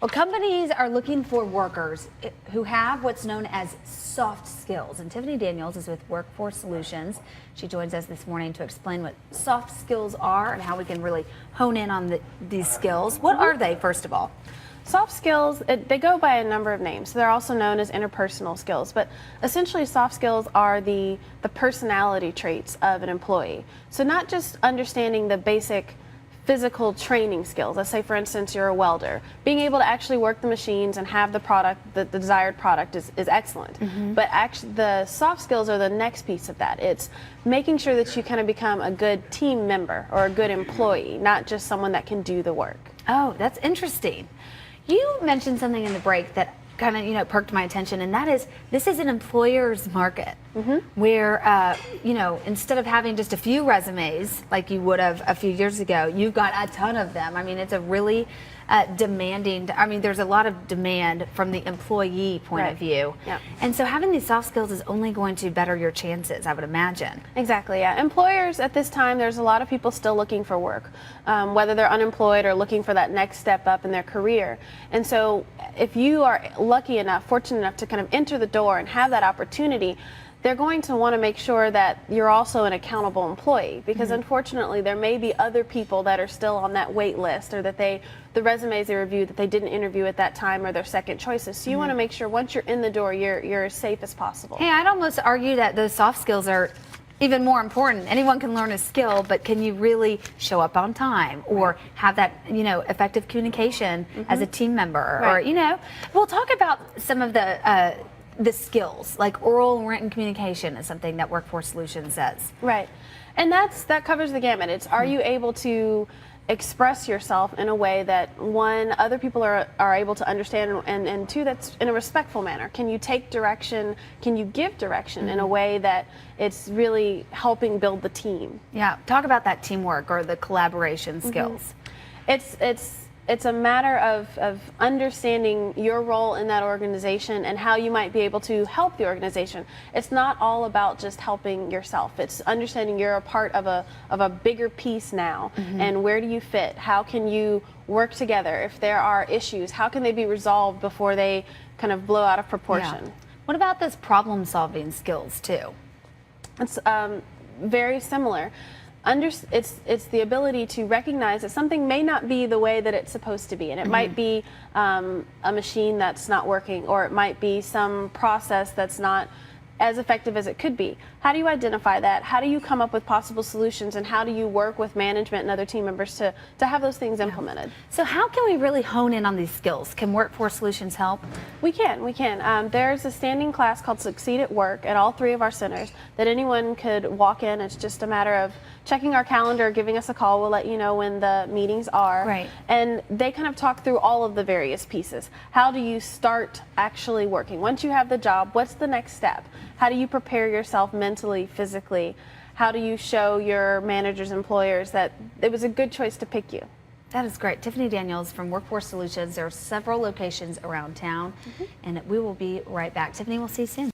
Well, companies are looking for workers who have what's known as soft skills. And Tiffany Daniels is with Workforce Solutions. She joins us this morning to explain what soft skills are and how we can really hone in on these skills. What are they, first of all? Soft skills, they go by a number of names. They're also known as interpersonal skills, but essentially soft skills are the personality traits of an employee. So not just understanding the basic physical training skills. Let's say, for instance, you're a welder. Being able to actually work the machines and have the product, the desired product is excellent. But actually the soft skills are the next piece of that. It's making sure that you kind of become a good team member or a good employee, not just someone that can do the work. Oh, that's interesting. You mentioned something in the break that kind of, perked my attention, and that is this is an employer's market where, instead of having just a few resumes like you would have a few years ago, you've got a ton of them. I mean, it's a really demanding, there's a lot of demand from the employee point of view. Yeah. And so having these soft skills is only going to better your chances, I would imagine. Exactly, yeah. Employers at this time, there's a lot of people still looking for work, whether they're unemployed or looking for that next step up in their career. And so if you are lucky enough, fortunate enough to kind of enter the door and have that opportunity, they're going to want to make sure that you're also an accountable employee, because unfortunately there may be other people that are still on that wait list, or that the resumes they reviewed that they didn't interview at that time are their second choices. So you want to make sure once you're in the door, you're as safe as possible. Hey, I'd almost argue that those soft skills are even more important. Anyone can learn a skill, but can you really show up on time or have that, effective communication as a team member? Or, we'll talk about some of the skills, like oral and written communication is something that Workforce Solutions says. Right. And that covers the gamut. It's, are you able to express yourself in a way that, one, other people are able to understand, and two, that's in a respectful manner? Can you take direction? Can you give direction in a way that it's really helping build the team? Yeah. Talk about that teamwork or the collaboration skills. It's a matter of understanding your role in that organization and how you might be able to help the organization. It's not all about just helping yourself. It's understanding you're a part of a bigger piece now, and where do you fit? How can you work together? If there are issues, how can they be resolved before they kind of blow out of proportion? Yeah. What about those problem-solving skills too? It's very similar. It's the ability to recognize that something may not be the way that it's supposed to be, and it might be a machine that's not working, or it might be some process that's not as effective as it could be. How do you identify that? How do you come up with possible solutions, and how do you work with management and other team members to have those things implemented? So how can we really hone in on these skills? Can Workforce Solutions help? We can. There's a standing class called Succeed at Work at all 3 of our centers that anyone could walk in. It's just a matter of checking our calendar, giving us a call. We'll let you know when the meetings are. Right. And they kind of talk through all of the various pieces. How do you start actually working? Once you have the job, what's the next step? How do you prepare yourself mentally, physically? How do you show your managers, employers that it was a good choice to pick you? That is great. Tiffany Daniels from Workforce Solutions. There are several locations around town, and we will be right back. Tiffany, we'll see you soon.